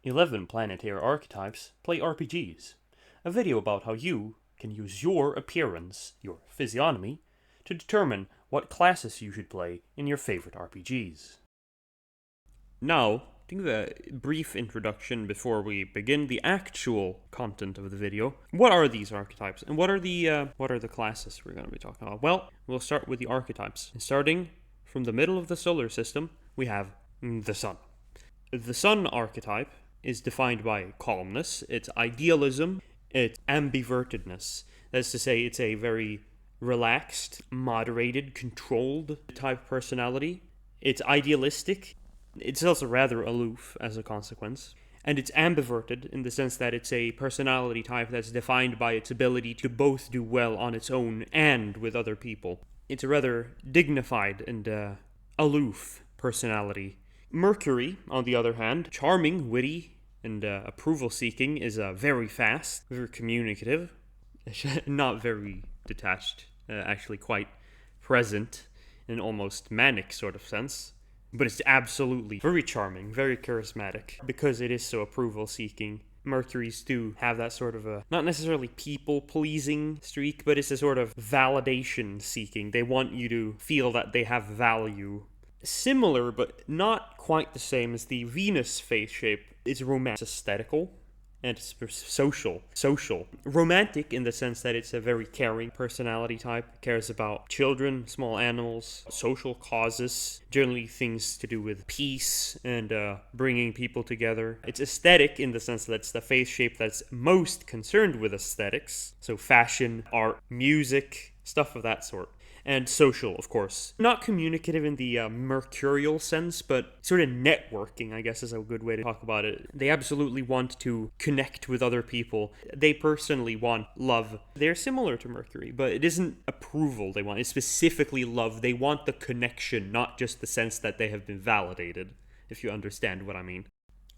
11 Planetary Archetypes Play RPGs, a video about how you can use your appearance, your physiognomy, to determine what classes you should play in your favorite RPGs. Now, to give a brief introduction before we begin the actual content of the video, what are these archetypes and what are the classes we're going to be talking about? Well, we'll start with the archetypes. Starting from the middle of the solar system, we have the sun. The sun archetype is defined by calmness, its idealism, its ambivertedness. That's to say, it's a very relaxed, moderated, controlled type personality. It's idealistic. It's also rather aloof as a consequence. And it's ambiverted in the sense that it's a personality type that's defined by its ability to both do well on its own and with other people. It's a rather dignified and aloof personality. Mercury, on the other hand, charming, witty, and approval-seeking, is very fast, very communicative, not very detached, actually quite present in an almost manic sort of sense. But it's absolutely very charming, very charismatic, because it is so approval-seeking. Mercuries do have that sort of a, not necessarily people-pleasing streak, but it's a sort of validation-seeking. They want you to feel that they have value. Similar, but not quite the same as the Venus face shape. It's romantic, aesthetical, and it's social. Romantic in the sense that it's a very caring personality type. It cares about children, small animals, social causes, generally things to do with peace and bringing people together. It's aesthetic in the sense that it's the face shape that's most concerned with aesthetics. So fashion, art, music, stuff of that sort. And social, of course. Not communicative in the mercurial sense, but sort of networking, I guess is a good way to talk about it. They absolutely want to connect with other people. They personally want love. They're similar to Mercury, but it isn't approval they want. It's specifically love. They want the connection, not just the sense that they have been validated, if you understand what I mean.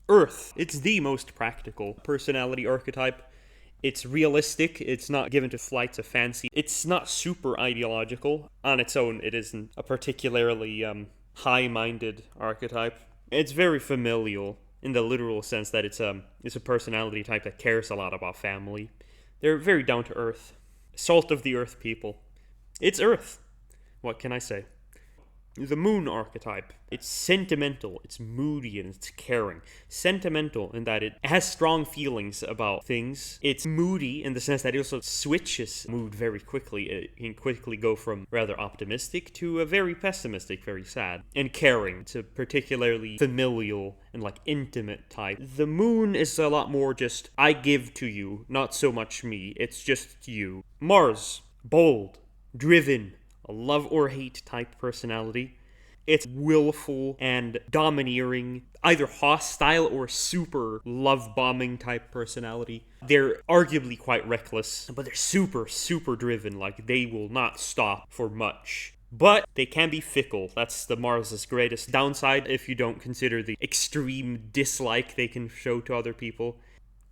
Earth. It's the most practical personality archetype. It's realistic, it's not given to flights of fancy, it's not super ideological. On its own, it isn't a particularly high-minded archetype. It's very familial in the literal sense that it's a personality type that cares a lot about family. They're very down-to-earth. Salt of the earth people. It's Earth. What can I say? The moon archetype. It's sentimental, it's moody, and it's caring. Sentimental in that it has strong feelings about things. It's moody in the sense that it also switches mood very quickly. It can quickly go from rather optimistic to a very pessimistic, very sad. And caring. It's a particularly familial and intimate type. The moon is a lot more just, I give to you, not so much me. It's just you. Mars. Bold. Driven. A love or hate type personality. It's willful and domineering, either hostile or super love-bombing type personality. They're arguably quite reckless, but they're super, super driven, they will not stop for much. But they can be fickle. That's the Mars's greatest downside if you don't consider the extreme dislike they can show to other people.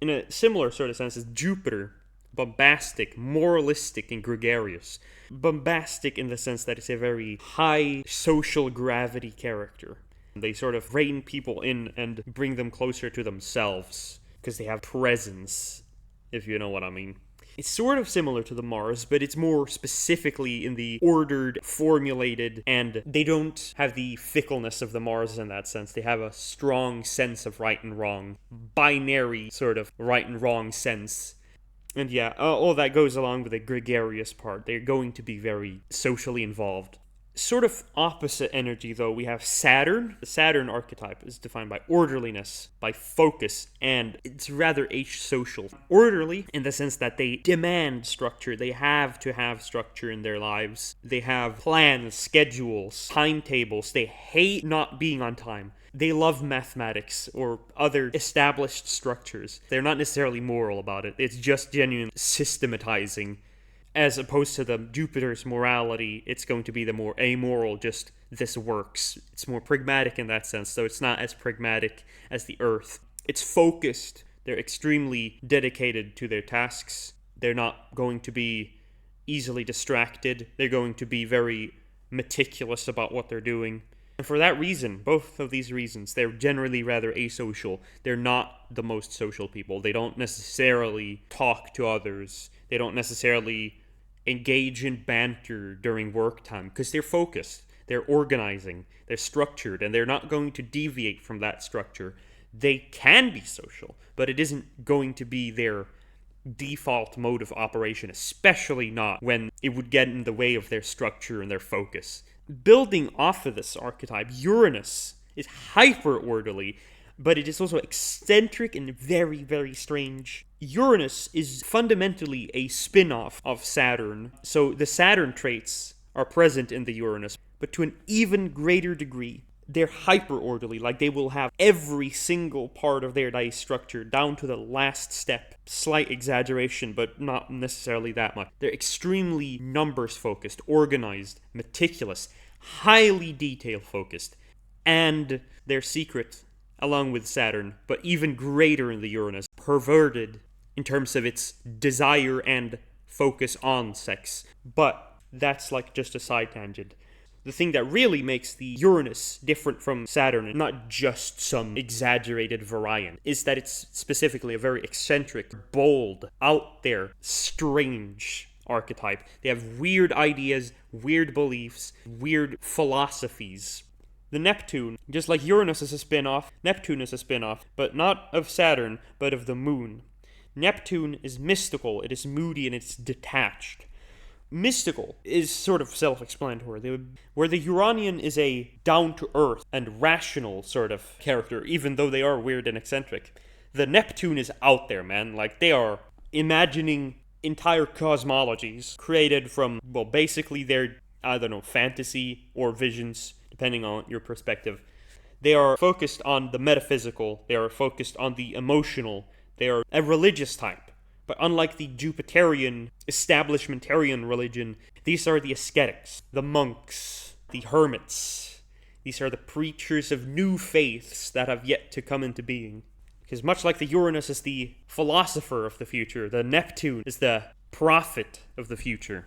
In a similar sort of sense is Jupiter. Bombastic, moralistic, and gregarious. Bombastic in the sense that it's a very high social gravity character. They sort of rein people in and bring them closer to themselves, because they have presence, if you know what I mean. It's sort of similar to the Mars, but it's more specifically in the ordered, formulated, and they don't have the fickleness of the Mars in that sense. They have a strong sense of right and wrong. Binary sort of right and wrong sense. And yeah, all that goes along with the gregarious part. They're going to be very socially involved. Sort of opposite energy, though, we have Saturn. The Saturn archetype is defined by orderliness, by focus, and it's rather asocial. Orderly in the sense that they demand structure. They have to have structure in their lives. They have plans, schedules, timetables. They hate not being on time. They love mathematics or other established structures. They're not necessarily moral about it. It's just genuine systematizing. As opposed to the Jupiter's morality, it's going to be the more amoral, just this works. It's more pragmatic in that sense, though it's not as pragmatic as the Earth. It's focused. They're extremely dedicated to their tasks. They're not going to be easily distracted. They're going to be very meticulous about what they're doing. And for that reason, both of these reasons, they're generally rather asocial. They're not the most social people. They don't necessarily talk to others. They don't necessarily engage in banter during work time because they're focused, they're organizing, they're structured, and they're not going to deviate from that structure. They can be social, but it isn't going to be their default mode of operation, especially not when it would get in the way of their structure and their focus. Building off of this archetype, Uranus is hyper orderly, but it is also eccentric and very, very strange. Uranus is fundamentally a spin off of Saturn, so the Saturn traits are present in the Uranus, but to an even greater degree. They're hyper orderly, like they will have every single part of their dice structure down to the last step. Slight exaggeration, but not necessarily that much. They're extremely numbers focused, organized, meticulous, highly detail focused, and their secret, along with Saturn, but even greater in the Uranus, perverted in terms of its desire and focus on sex. But that's like just a side tangent. The thing that really makes the Uranus different from Saturn, and not just some exaggerated variant, is that it's specifically a very eccentric, bold, out there, strange archetype. They have weird ideas, weird beliefs, weird philosophies. The Neptune, just like Uranus is a spin-off, Neptune is a spin-off, but not of Saturn, but of the Moon. Neptune is mystical, it is moody, and it's detached. Mystical is sort of self-explanatory, where the Uranian is a down-to-earth and rational sort of character, even though they are weird and eccentric. The Neptune is out there, man. Like, they are imagining entire cosmologies created from, well, basically their, I don't know, fantasy or visions, depending on your perspective. They are focused on the metaphysical, they are focused on the emotional, they are a religious type. But unlike the Jupiterian, establishmentarian religion, these are the ascetics, the monks, the hermits. These are the preachers of new faiths that have yet to come into being. Because much like the Uranus is the philosopher of the future, the Neptune is the prophet of the future.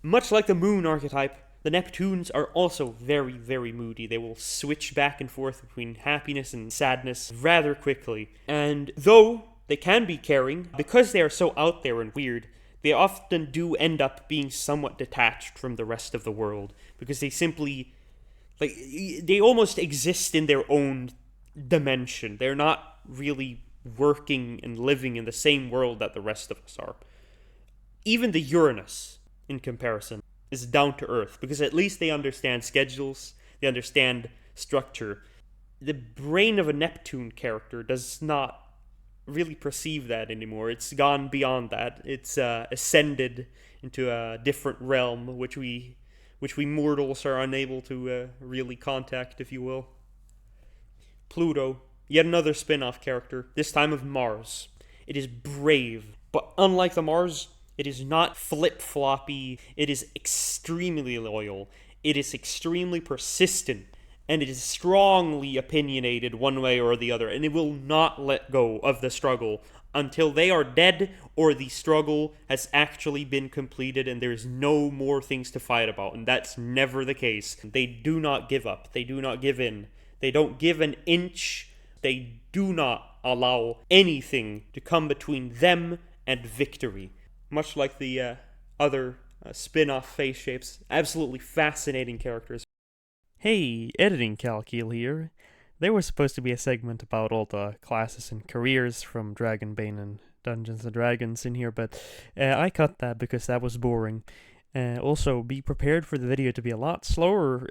Much like the Moon archetype, the Neptunes are also very, very moody. They will switch back and forth between happiness and sadness rather quickly. And though they can be caring, because they are so out there and weird, they often do end up being somewhat detached from the rest of the world, because they simply, like, they almost exist in their own dimension. They're not really working and living in the same world that the rest of us are. Even the Uranus, in comparison, is down to earth, because at least they understand schedules, they understand structure. The brain of a Neptune character does not really perceive that anymore. It's gone beyond that. It's ascended into a different realm, which we mortals are unable to really contact, if you will. Pluto, yet another spin-off character, this time of Mars. It is brave, but unlike the Mars, it is not flip-floppy. It is extremely loyal. It is extremely persistent. And it is strongly opinionated one way or the other, and it will not let go of the struggle until they are dead or the struggle has actually been completed and there's no more things to fight about, and that's never the case. They do not give up. They do not give in. They don't give an inch. They do not allow anything to come between them and victory. Much like the other spin-off face shapes. Absolutely fascinating characters. Hey, editing Calcul here. There was supposed to be a segment about all the classes and careers from Dragonbane and Dungeons & Dragons in here, but I cut that because that was boring. Also, be prepared for the video to be a lot slower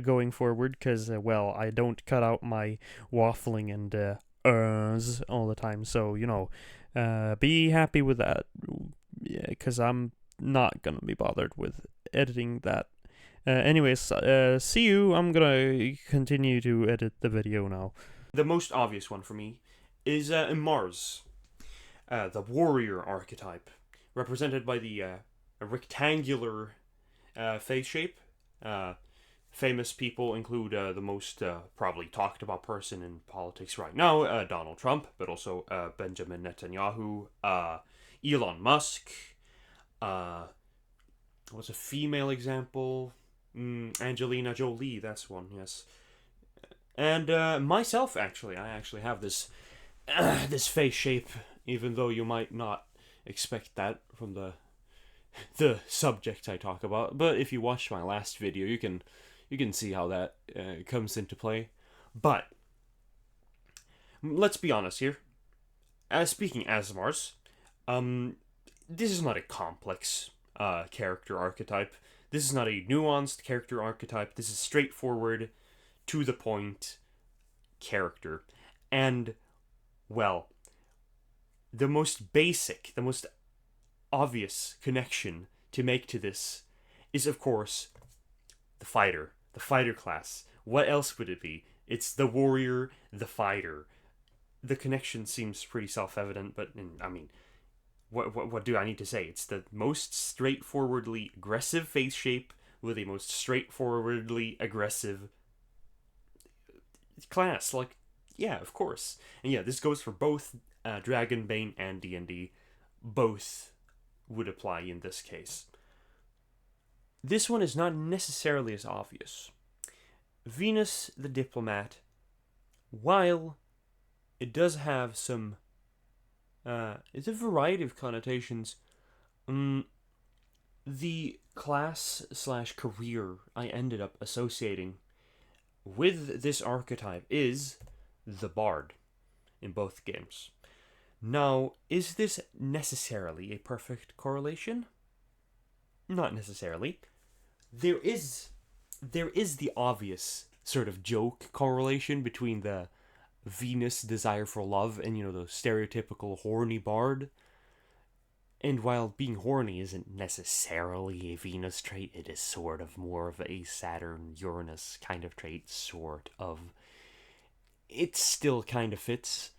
going forward, because, well, I don't cut out my waffling and all the time, so, you know, be happy with that, because I'm not gonna be bothered with editing that. Anyways, see you. I'm gonna continue to edit the video now. The most obvious one for me is Mars, the warrior archetype, represented by the rectangular face shape. Famous people include the most probably talked about person in politics right now, Donald Trump, but also Benjamin Netanyahu, Elon Musk. What's a female example? Angelina Jolie, that's one, yes. And myself, actually, I actually have this this face shape, even though you might not expect that from the subject I talk about. But if you watched my last video, you can see how that comes into play. But let's be honest here. As speaking as Mars, this is not a complex character archetype. This is not a nuanced character archetype. This is straightforward, to the point character. And, well, the most basic, the most obvious connection to make to this is, of course, the fighter class. What else would it be? It's the warrior, the fighter. The connection seems pretty self-evident, but I mean, what do I need to say? It's the most straightforwardly aggressive face shape with a most straightforwardly aggressive class. Like, yeah, of course. And yeah, this goes for both Dragonbane and D&D. Both would apply in this case. This one is not necessarily as obvious. Venus the Diplomat, while it does have some it's a variety of connotations. The class slash career I ended up associating with this archetype is the Bard in both games. Now, is this necessarily a perfect correlation? Not necessarily. There is the obvious sort of joke correlation between the Venus desire for love and, the stereotypical horny bard. And while being horny isn't necessarily a Venus trait, it is sort of more of a Saturn-Uranus kind of trait, sort of. It still kind of fits.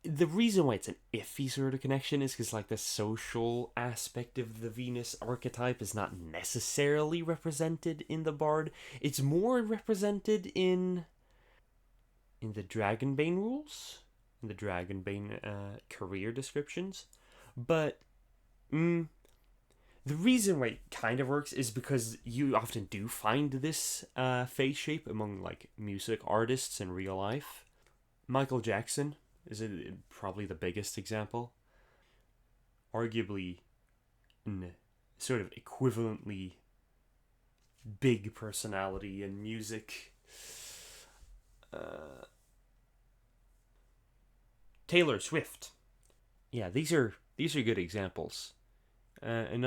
The reason why it's an iffy sort of connection is because, like, the social aspect of the Venus archetype is not necessarily represented in the Bard. It's more represented in the Dragonbane rules, in the Dragonbane career descriptions. But the reason why it kind of works is because you often do find this face shape among, like, music artists in real life. Michael Jackson is probably the biggest example. Arguably, sort of equivalently big personality in music. Taylor Swift. Yeah, these are good examples. And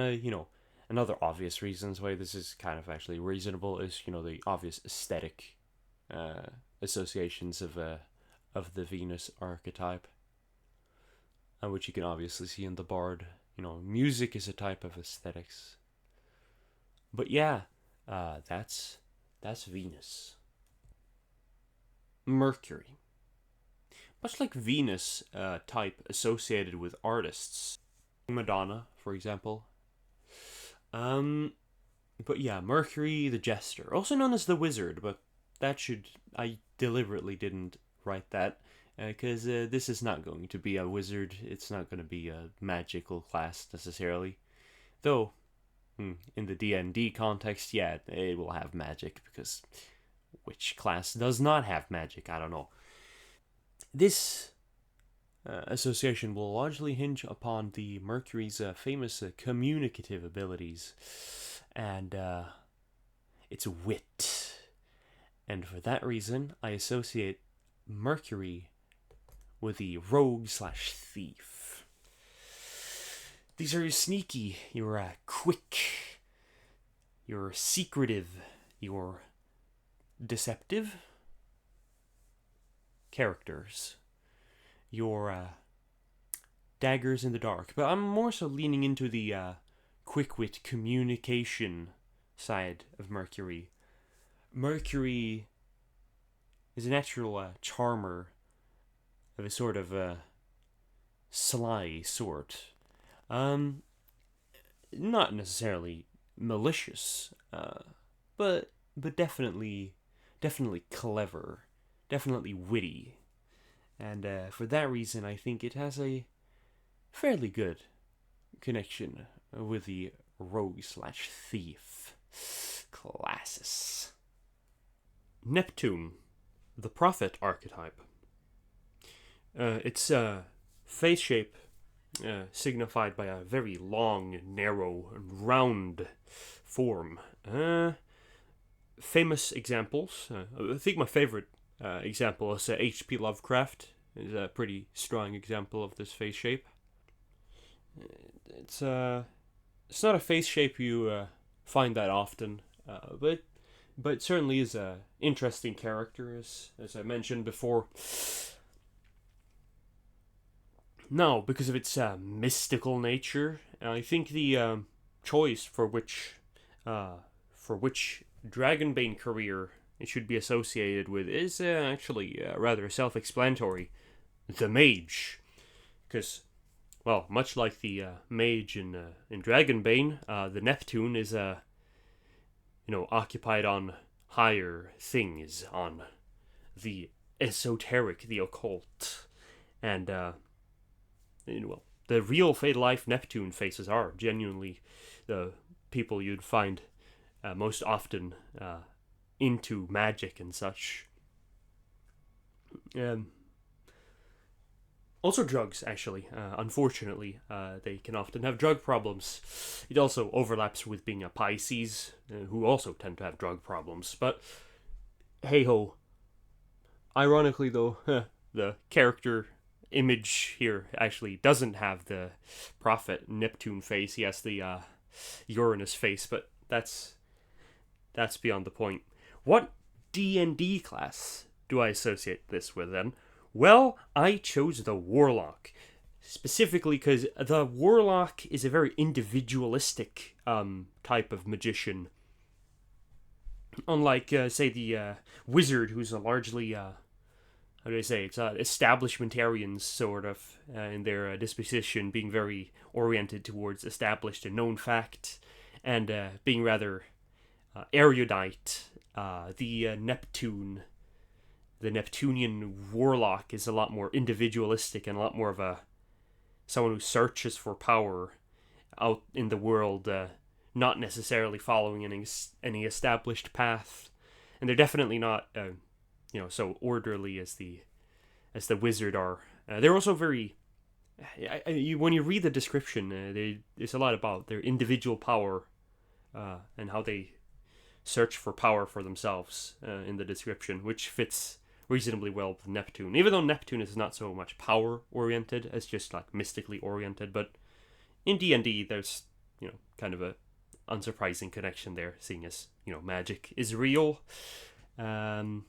another obvious reasons why this is kind of actually reasonable is the obvious aesthetic associations of the Venus archetype, which you can obviously see in the Bard. Music is a type of aesthetics. But yeah, that's Venus. Mercury. Much like Venus type associated with artists. Madonna, for example. But yeah, Mercury the Jester, also known as the Wizard, but I deliberately didn't write that, because this is not going to be a wizard, it's not going to be a magical class necessarily. Though, in the D&D context, yeah, it will have magic, because which class does not have magic? I don't know. This association will largely hinge upon the Mercury's famous communicative abilities and its wit. And for that reason, I associate Mercury with the rogue slash thief. These are your sneaky, your quick, your secretive, your deceptive characters. Your daggers in the dark. But I'm more so leaning into the quick wit communication side of Mercury. Mercury is a natural charmer of a sort of sly sort. Not necessarily malicious, but definitely clever, definitely witty. And for that reason, I think it has a fairly good connection with the rogue slash thief classes. Neptune. the prophet archetype. Its face shape signified by a very long, narrow, and round form. Famous examples. I think my favorite example is H.P. Lovecraft. Is a pretty strong example of this face shape. It's not a face shape you find that often, but it certainly is a interesting character, as I mentioned before. Now, because of its mystical nature, I think the choice for which Dragonbane career it should be associated with is actually rather self-explanatory. The mage, because, well, much like the mage in Dragonbane, the Neptune is occupied on higher things, on the esoteric, the occult, and the real life Neptune faces are genuinely the people you'd find most often into magic and such. Also drugs, actually. Unfortunately, they can often have drug problems. It also overlaps with being a Pisces, who also tend to have drug problems. But, hey-ho. Ironically, though, the character image here actually doesn't have the prophet Neptune face. He has the Uranus face, but that's beyond the point. What D&D class do I associate this with, then? Well, I chose the Warlock, specifically because the Warlock is a very individualistic type of magician. Unlike, say, the Wizard, who's a largely, how do I say, it's establishmentarians, sort of, in their disposition, being very oriented towards established and known fact, and being rather erudite. The Neptunian Warlock is a lot more individualistic and a lot more of someone who searches for power out in the world, not necessarily following any established path. And they're definitely not, so orderly as the Wizard are. They're also very. When you read the description, there's a lot about their individual power and how they search for power for themselves in the description, which fits reasonably well with Neptune. Even though Neptune is not so much power-oriented as just like mystically oriented, but in D&D there's, kind of a unsurprising connection there, seeing as, magic is real. In,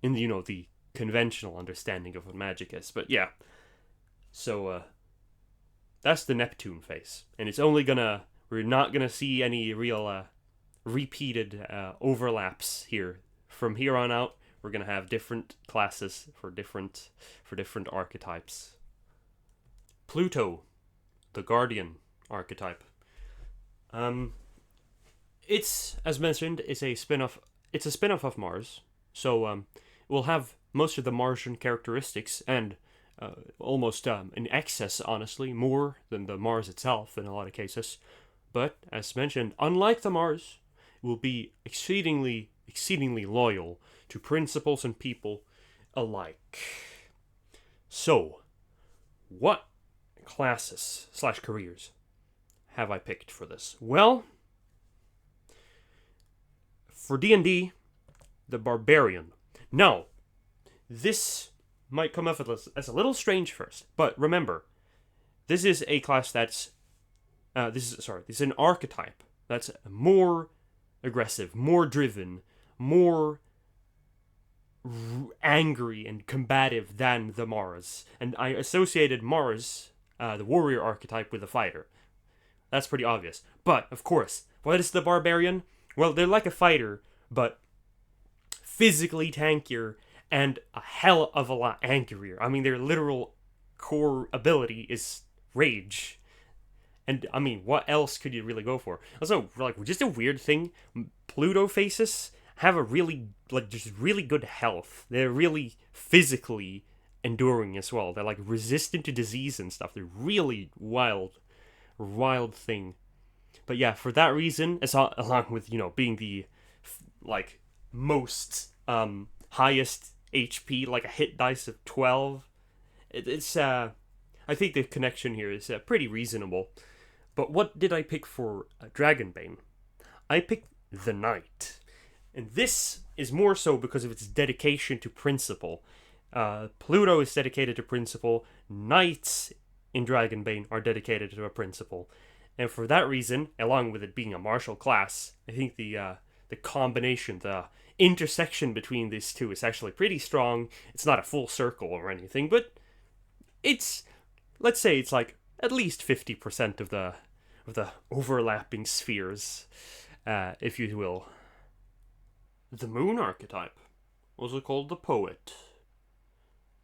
the conventional understanding of what magic is. But yeah. So, that's the Neptune face. And it's only we're not gonna see any real, repeated overlaps here. From here on out, we're gonna have different classes for different archetypes. Pluto, the Guardian archetype. It's, as mentioned, it's a spin-off of Mars. So we'll have most of the Martian characteristics and almost in excess, honestly, more than the Mars itself in a lot of cases. But as mentioned, unlike the Mars, will be exceedingly loyal to principles and people alike. So, what classes / careers have I picked for this? Well, for D&D, the Barbarian. Now, this might come off as a little strange first, but remember, this is a class this is an archetype that's more aggressive, more driven, more angry and combative than the Mars. And I associated Mars, the warrior archetype, with the fighter. That's pretty obvious. But, of course, what is the Barbarian? Well, they're like a fighter, but physically tankier and a hell of a lot angrier. I mean, their literal core ability is rage. And, I mean, what else could you really go for? Also, just a weird thing, Pluto faces have a really, just really good health. They're really physically enduring as well. They're, resistant to disease and stuff. They're really wild thing. But yeah, for that reason, along with, being the, most highest HP, like a hit dice of 12. It's I think the connection here is pretty reasonable. But what did I pick for Dragonbane? I picked the Knight. And this is more so because of its dedication to principle. Pluto is dedicated to principle. Knights in Dragonbane are dedicated to a principle. And for that reason, along with it being a martial class, I think the combination, the intersection between these two is actually pretty strong. It's not a full circle or anything, but it's, let's say it's like at least 50% of the overlapping spheres, if you will. The Moon archetype, also called the Poet.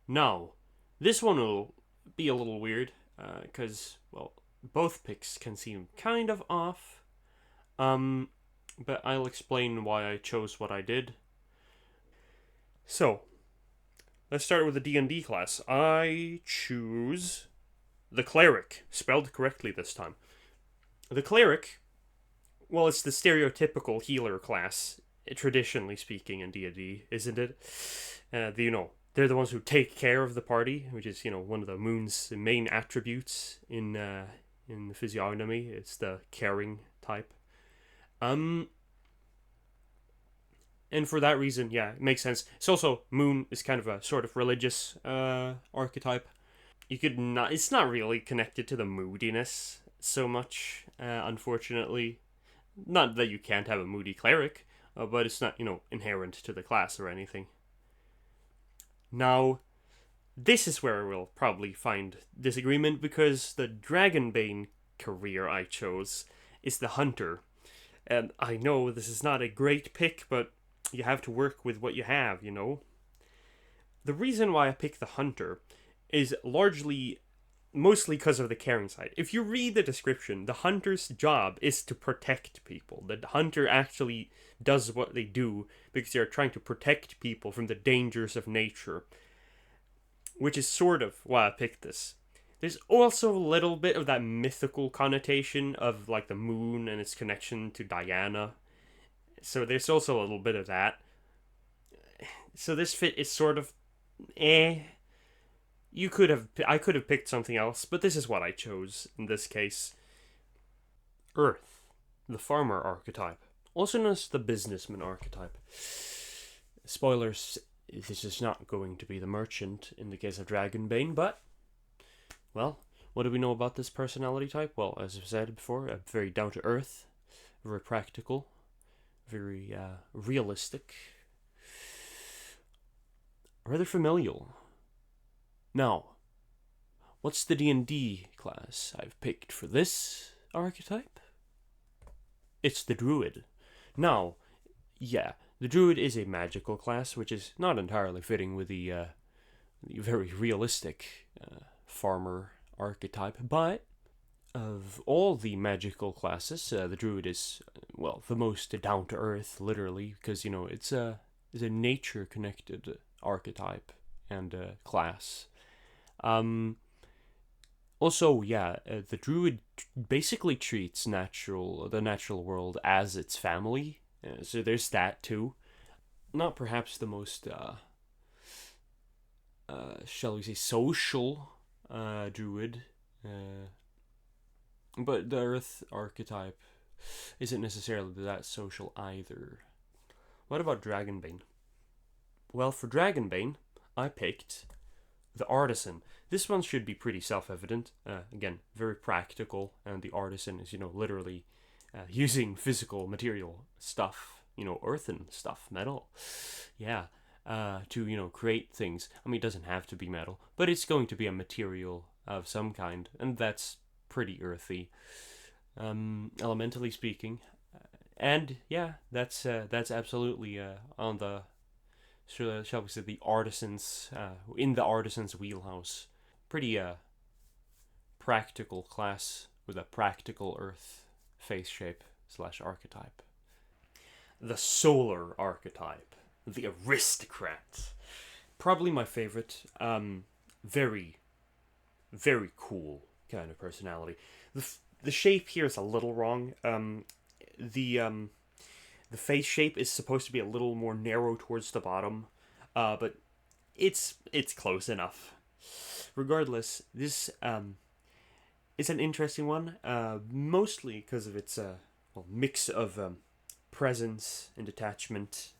Now, this one will be a little weird, because, well, both picks can seem kind of off. But I'll explain why I chose what I did. So, let's start with the D&D class. I choose the Cleric, spelled correctly this time. The Cleric, well, it's the stereotypical healer class, traditionally speaking, in D&D, isn't it? They're the ones who take care of the party, which is, one of the Moon's main attributes in the physiognomy. It's the caring type. And for that reason, yeah, it makes sense. It's also, Moon is kind of a sort of religious archetype. It's not really connected to the moodiness so much, unfortunately. Not that you can't have a moody cleric, but it's not, inherent to the class or anything. Now, this is where we'll probably find disagreement, because the Dragonbane career I chose is the Hunter. And I know this is not a great pick, but you have to work with what you have, The reason why I picked the Hunter is mostly because of the caring side. If you read the description, the Hunter's job is to protect people. The Hunter actually does what they do because they're trying to protect people from the dangers of nature, which is sort of why I picked this. There's also a little bit of that mythical connotation of, like, the moon and its connection to Diana. So there's also a little bit of that. So this fit is sort of I could have picked something else, but this is what I chose in this case. Earth, the farmer archetype, also known as the businessman archetype. Spoilers, this is not going to be the merchant in the case of Dragonbane, but, well, what do we know about this personality type? Well, as I've said before, very down to earth, very practical, very realistic, rather familial. Now, what's the D&D class I've picked for this archetype? It's the Druid. Now, yeah, the Druid is a magical class, which is not entirely fitting with the very realistic farmer archetype, but of all the magical classes, the Druid is, well, the most down-to-earth, literally, because, it's a nature-connected archetype and class. Also, yeah, the Druid basically treats the natural world as its family, so there's that too. Not perhaps the most, shall we say, social Druid, but the Earth archetype isn't necessarily that social either. What about Dragonbane? Well, for Dragonbane, I picked the Artisan. This one should be pretty self-evident. Again, very practical, and the Artisan is, literally using physical material stuff, earthen stuff, metal. Yeah, to, create things. I mean, it doesn't have to be metal, but it's going to be a material of some kind, and that's pretty earthy, elementally speaking. And yeah, that's absolutely on the, shall we say, the artisans, in the artisan's wheelhouse. Pretty practical class with a practical earth face shape / archetype. The solar archetype, the aristocrat, probably my favorite. Very, very cool kind of personality. The shape here is a little wrong. The face shape is supposed to be a little more narrow towards the bottom, but it's close enough. Regardless, this is an interesting one, mostly because of its mix of presence and detachment.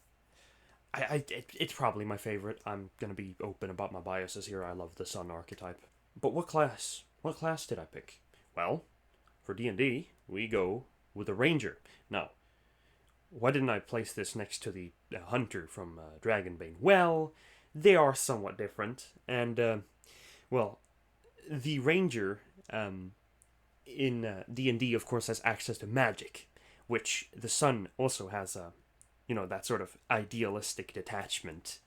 It's probably my favorite. I'm gonna be open about my biases here. I love the sun archetype. But what class? What class did I pick? Well, for D&D, we go with the ranger. Now, why didn't I place this next to the hunter from Dragonbane? Well, they are somewhat different, and well, the ranger in D&D, of course, has access to magic, which the sun also has that sort of idealistic detachment,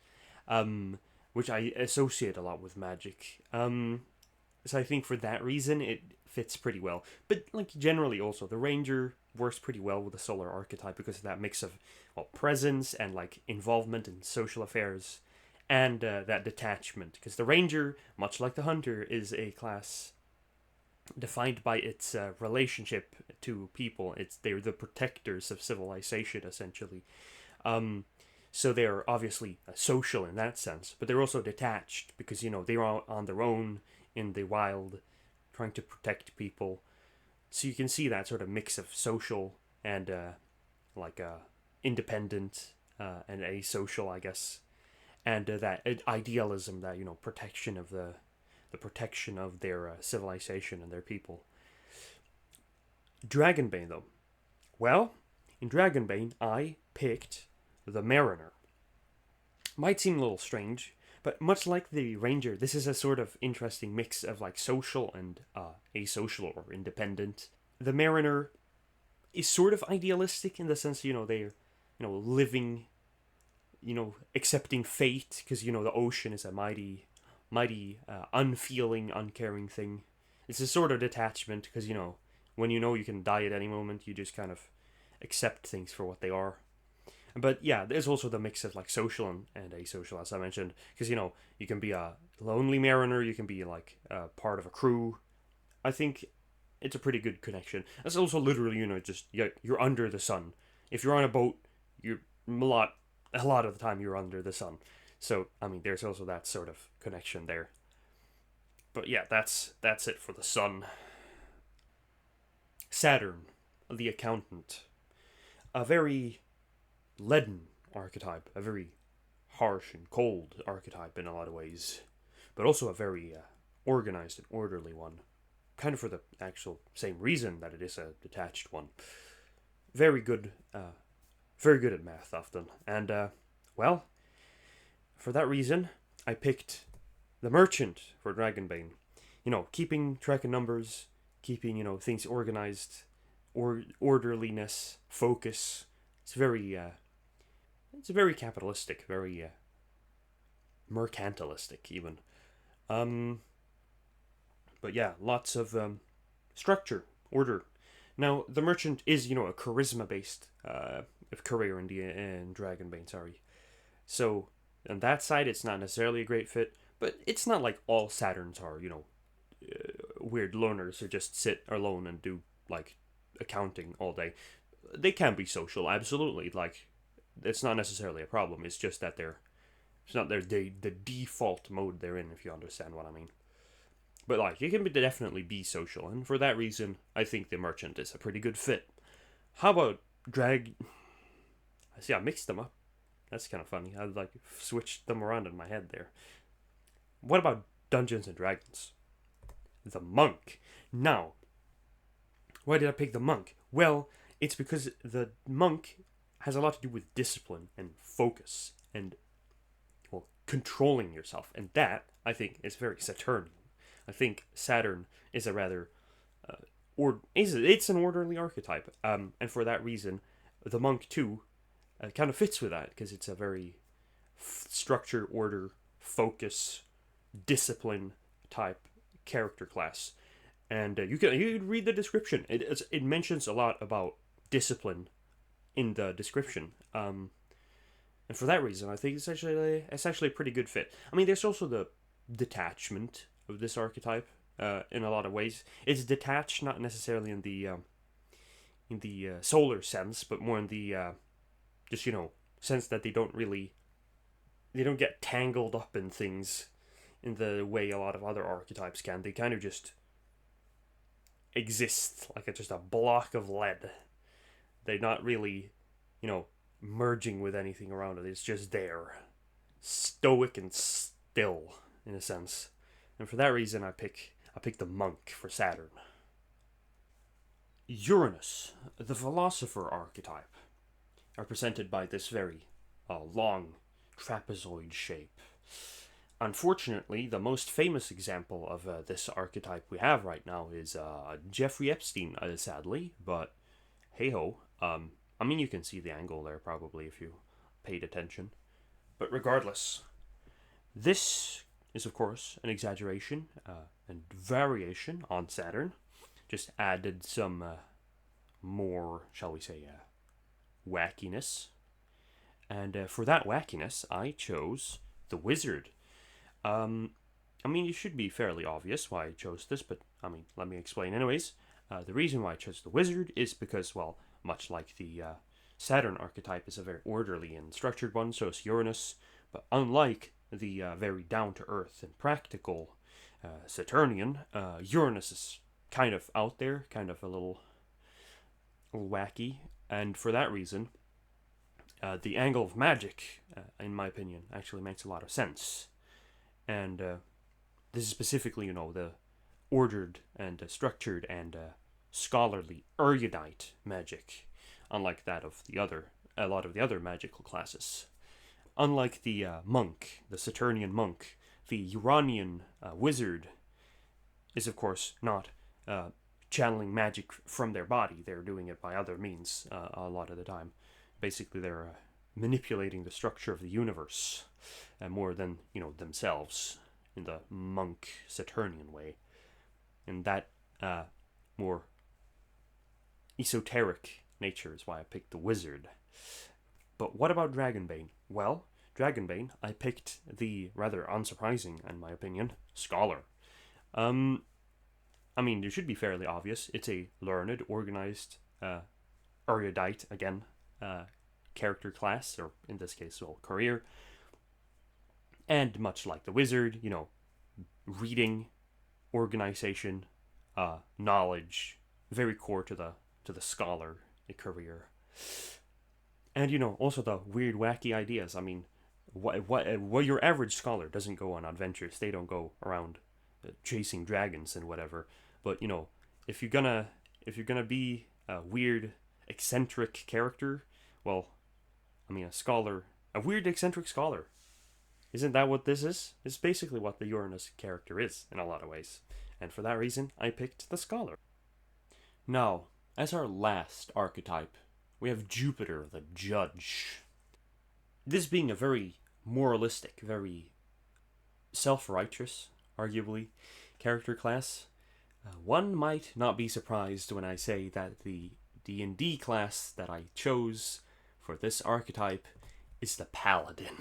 which I associate a lot with magic. So I think for that reason it fits pretty well. But like generally, also the ranger works pretty well with the solar archetype because of that mix of presence and like involvement in social affairs, and that detachment. Because the ranger, much like the hunter, is a class defined by its relationship to people. They're the protectors of civilization, essentially. Um, so they're obviously social in that sense, but they're also detached because they're on their own in the wild, trying to protect people. So you can see that sort of mix of social and independent and asocial, I guess, and that idealism, that protection of the protection of their civilization and their people. Dragonbane, though. Well, in Dragonbane, I picked the Mariner. Might seem a little strange, but much like the Ranger, this is a sort of interesting mix of like social and asocial or independent. The Mariner is sort of idealistic in the sense, they're, living, accepting fate because, the ocean is a mighty unfeeling, uncaring thing. It's a sort of detachment because, when you can die at any moment, you just kind of accept things for what they are. But yeah, there's also the mix of like social and asocial, as I mentioned, because you can be a lonely mariner, you can be like part of a crew. I think it's a pretty good connection. It's also literally, just you're under the sun. If you're on a boat, you're a lot of the time you're under the sun. So I mean, there's also that sort of connection there. But yeah, that's it for the sun. Saturn, the accountant, a very leaden archetype, a very harsh and cold archetype in a lot of ways, but also a very organized and orderly one, kind of for the actual same reason that it is a detached one. Very good, very good at math often, and well, for that reason, I picked the merchant for Dragonbane. Keeping track of numbers, keeping things organized, orderliness, focus. It's very capitalistic, very mercantilistic even. Um, but yeah, lots of structure, order. Now the merchant is a charisma based career in Dragonbane. Sorry, so on that side it's not necessarily a great fit, but it's not like all Saturns are weird loners who just sit alone and do like accounting all day. They can be social, absolutely. Like it's not necessarily a problem. It's just that it's not the default mode they're in, if you understand what I mean. But like it can definitely be social, and for that reason, I think the merchant is a pretty good fit. How about drag? I see, I mixed them up. That's kind of funny. I like switched them around in my head there. What about Dungeons and Dragons? The monk. Now, why did I pick the monk? Well, it's because the monk has a lot to do with discipline and focus and controlling yourself, and that I think is very Saturnian. I think Saturn is a rather it's an orderly archetype, and for that reason, the monk too kind of fits with that because it's a very structure, order, focus, discipline type character class. And you read the description. It mentions a lot about discipline in the description. And for that reason, I think it's actually a pretty good fit. I mean, there's also the detachment of this archetype in a lot of ways. It's detached, not necessarily in the solar sense, but more in the just sense that they don't really get tangled up in things in the way a lot of other archetypes can. They kind of just exist like just a block of lead. They're not really, merging with anything around it. It's just there, stoic and still in a sense. And for that reason, I pick the monk for Saturn. Uranus, the philosopher archetype, represented by this very long trapezoid shape. Unfortunately, the most famous example of this archetype we have right now is Jeffrey Epstein, sadly, but hey-ho. You can see the angle there probably if you paid attention. But regardless, this is, of course, an exaggeration and variation on Saturn. Just added some more, shall we say, wackiness. And for that wackiness, I chose the Wizard. It should be fairly obvious why I chose this, but, let me explain anyways. The reason why I chose the Wizard is because, well, much like the Saturn archetype is a very orderly and structured one, so is Uranus, but unlike the very down-to-earth and practical Saturnian, Uranus is kind of out there, kind of a little wacky, and for that reason, the angle of magic, in my opinion, actually makes a lot of sense. And this is specifically, the ordered and structured and scholarly erudite magic, unlike that of a lot of the other magical classes. Unlike the monk, the Saturnian monk, the Uranian wizard is, of course, not channeling magic from their body. They're doing it by other means a lot of the time. Basically, they're manipulating the structure of the universe more than, themselves in the monk Saturnian way. And that more esoteric nature is why I picked the Wizard. But what about Dragonbane? Well, Dragonbane, I picked the rather unsurprising, in my opinion, Scholar. It should be fairly obvious. It's a learned, organized, erudite, again, character class, or in this case, career. And much like the Wizard, reading, organization, knowledge, very core to the scholar career. And also the weird, wacky ideas. What your average scholar doesn't go on adventures. They don't go around chasing dragons and whatever. But if you're gonna be a weird, eccentric character, well, a weird, eccentric scholar. Isn't that what this is? It's basically what the Uranus character is in a lot of ways. And for that reason, I picked the Scholar. Now, as our last archetype, we have Jupiter, the Judge. This being a very moralistic, very self-righteous, arguably, character class, one might not be surprised when I say that the D&D class that I chose for this archetype is the Paladin.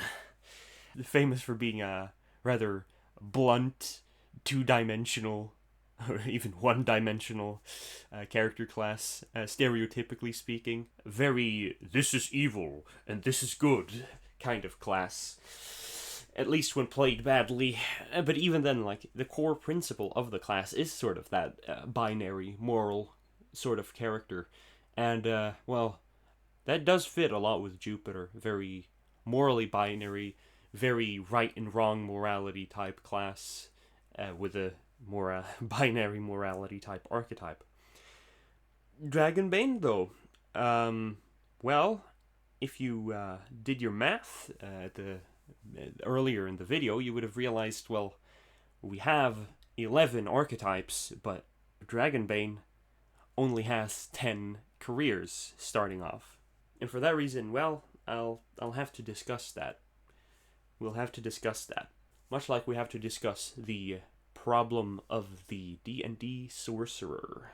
Famous for being a rather blunt, two-dimensional, or even one-dimensional character class, stereotypically speaking. Very, this is evil, and this is good kind of class. At least when played badly. But even then, the core principle of the class is sort of that binary, moral sort of character. And, that does fit a lot with Jupiter. Very morally binary, very right and wrong morality type class, with a more binary morality type archetype. Dragonbane, though, if you did your math earlier in the video, you would have realized, we have 11 archetypes, but Dragonbane only has 10 careers starting off. And for that reason, I'll have to discuss that. We'll have to discuss that. Much like we have to discuss the problem of the D&D Sorcerer.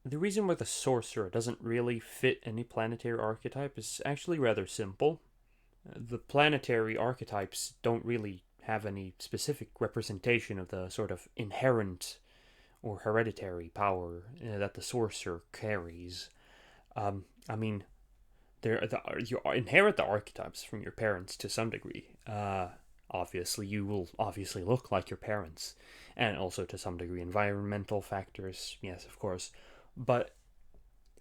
The reason why the Sorcerer doesn't really fit any planetary archetype is actually rather simple. The planetary archetypes don't really have any specific representation of the sort of inherent or hereditary power that the Sorcerer carries. you inherit the archetypes from your parents to some degree. Obviously, you will obviously look like your parents, and also to some degree environmental factors. Yes, of course, but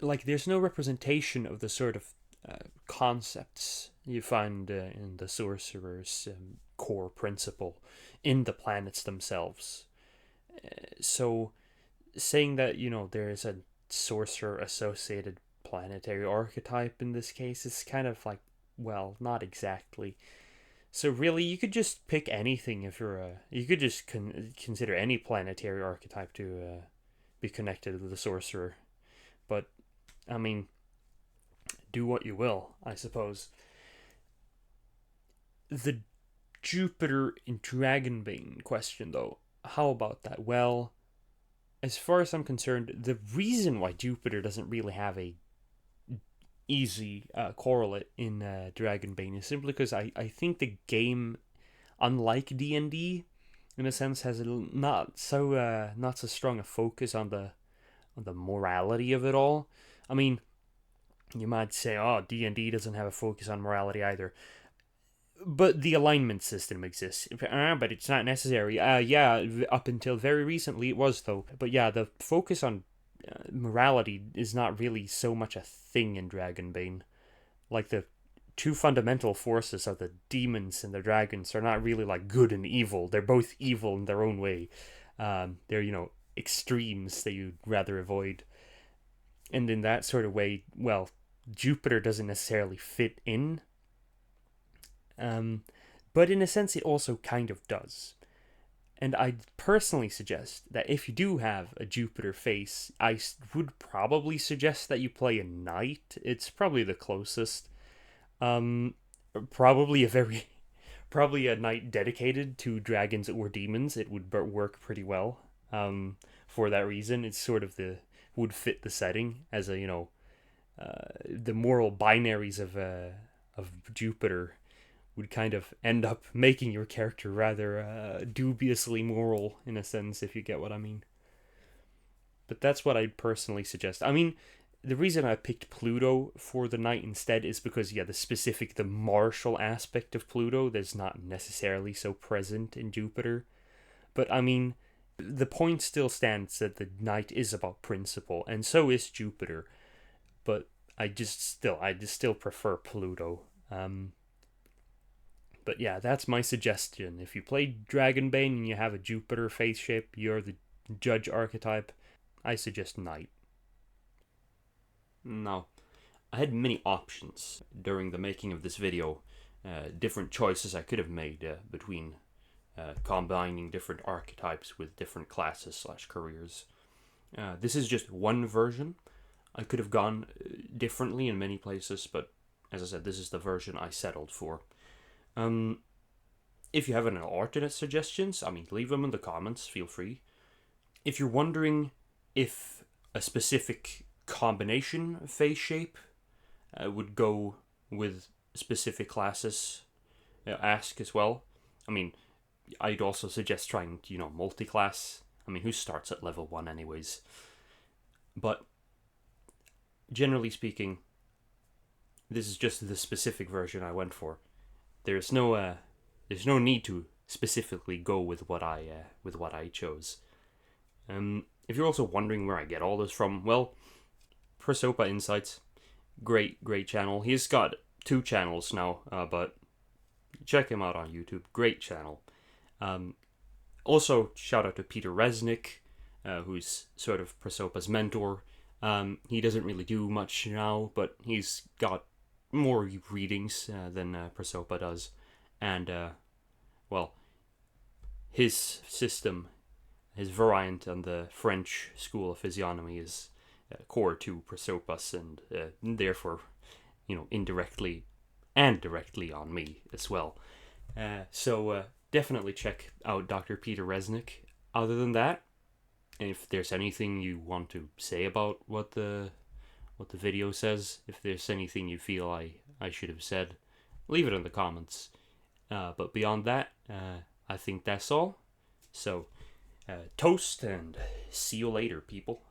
like there's no representation of the sort of concepts you find in the sorcerer's core principle in the planets themselves. So saying that there is a sorcerer associated planetary archetype in this case is kind of like, well, not exactly. So really, you could just pick anything if you're a. You could just consider any planetary archetype to be connected with the sorcerer. But I mean, do what you will, I suppose. The Jupiter in Dragonbane question, though, how about that? Well, as far as I'm concerned, the reason why Jupiter doesn't really have a easy correlate in Dragonbane is simply because I think the game, unlike D&D, in a sense, has not so strong a focus on the morality of it all. I mean, you might say, oh, D&D doesn't have a focus on morality either. But the alignment system exists. But it's not necessary. Yeah, up until very recently it was, though. But yeah, the focus on morality is not really so much a thing in Dragonbane. Like, the two fundamental forces of the demons and the dragons are not really like good and evil. They're both evil in their own way. They're, extremes that you'd rather avoid. And in that sort of way, well, Jupiter doesn't necessarily fit in. But in a sense, it also kind of does. And I'd personally suggest that if you do have a Jupiter face, I would probably suggest that you play a knight. It's probably the closest. Probably probably a knight dedicated to dragons or demons. It would work pretty well. For that reason, it's sort of would fit the setting as a the moral binaries of Jupiter would kind of end up making your character rather dubiously moral, in a sense, if you get what I mean. But that's what I'd personally suggest. I mean, the reason I picked Pluto for the knight instead is because, yeah, the martial aspect of Pluto that's not necessarily so present in Jupiter. But I mean, the point still stands that the knight is about principle, and so is Jupiter. But I just still prefer Pluto. But yeah, that's my suggestion. If you play Dragonbane and you have a Jupiter face shape, you're the judge archetype, I suggest Knight. Now, I had many options during the making of this video, different choices I could have made between combining different archetypes with different classes/careers. This is just one version. I could have gone differently in many places, but as I said, this is the version I settled for. If you have any alternate suggestions, leave them in the comments, feel free. If you're wondering if a specific combination face shape would go with specific classes, ask as well. I'd also suggest trying, multi-class. Who starts at level 1 anyways? But generally speaking, this is just the specific version I went for. There's no need to specifically go with what I chose. If you're also wondering where I get all this from, well, Prosopa Insights, great channel. He's got 2 channels now, but check him out on YouTube. Great channel. Also, shout out to Peter Resnick, who's sort of Prosopa's mentor. He doesn't really do much now, but he's got more readings than Prosopa does, and his system, his variant on the French school of physiognomy is core to Prosopa's, and therefore, indirectly and directly on me as well. So definitely check out Dr. Peter Resnick. Other than that, if there's anything you want to say about what the video says, if there's anything you feel I should have said, leave it in the comments. But beyond that, I think that's all. So, toast and see you later, people.